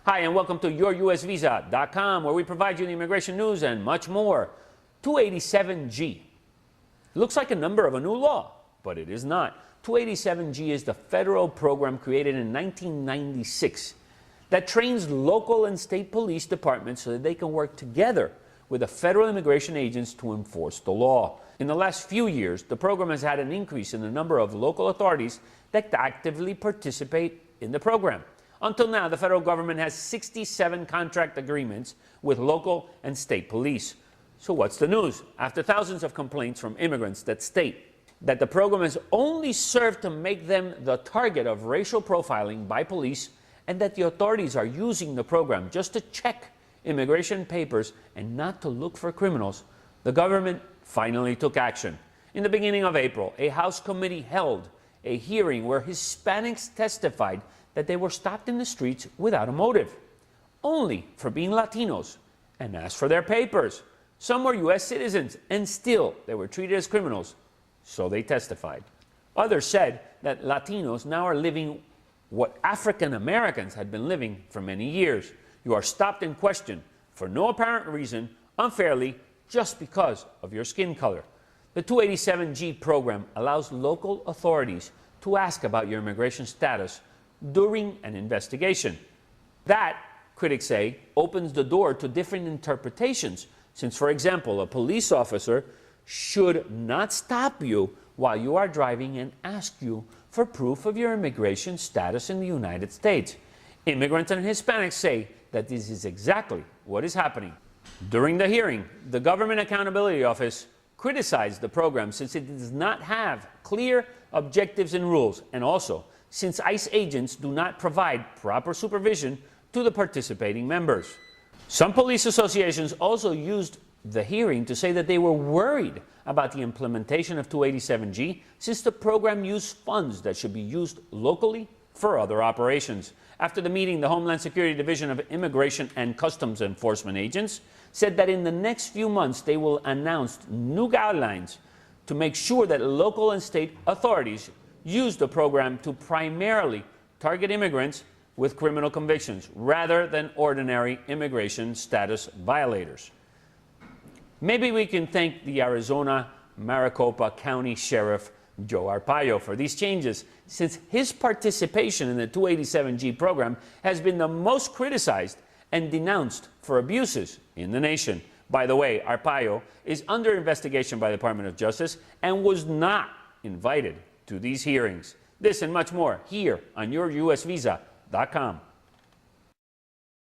Hi, and welcome to yourusvisa.com, where we provide you the immigration news and much more. 287G. Looks like a number of a new law, but it is not. 287G is the federal program created in 1996 that trains local and state police departments so that they can work together with the federal immigration agents to enforce the law. In the last few years, the program has had an increase in the number of local authorities that actively participate in the program. Until now, the federal government has 67 contract agreements with local and state police. So what's the news? After thousands of complaints from immigrants that state that the program has only served to make them the target of racial profiling by police, and that the authorities are using the program just to check immigration papers and not to look for criminals, the government finally took action. In the beginning of April, a House committee held a hearing where Hispanics testified that they were stopped in the streets without a motive, only for being Latinos, and asked for their papers. Some were U.S. citizens, and still they were treated as criminals, so they testified. Others said that Latinos now are living what African Americans had been living for many years. You are stopped and questioned for no apparent reason, unfairly, just because of your skin color. The 287G program allows local authorities to ask about your immigration status during an investigation. That, critics say, opens the door to different interpretations, since, for example, a police officer should not stop you while you are driving and ask you for proof of your immigration status in the United States. Immigrants and Hispanics say that this is exactly what is happening. During the hearing, the Government Accountability Office criticized the program since it does not have clear objectives and rules, and also since ICE agents do not provide proper supervision to the participating members. Some police associations also used the hearing to say that they were worried about the implementation of 287G since the program used funds that should be used locally for other operations. After the meeting, the Homeland Security Division of Immigration and Customs Enforcement agents said that in the next few months they will announce new guidelines to make sure that local and state authorities use the program to primarily target immigrants with criminal convictions rather than ordinary immigration status violators. Maybe we can thank the Arizona Maricopa County Sheriff Joe Arpaio for these changes, since his participation in the 287G program has been the most criticized and denounced for abuses in the nation. By the way, Arpaio is under investigation by the Department of Justice and was not invited to these hearings. This and much more here on yourusvisa.com.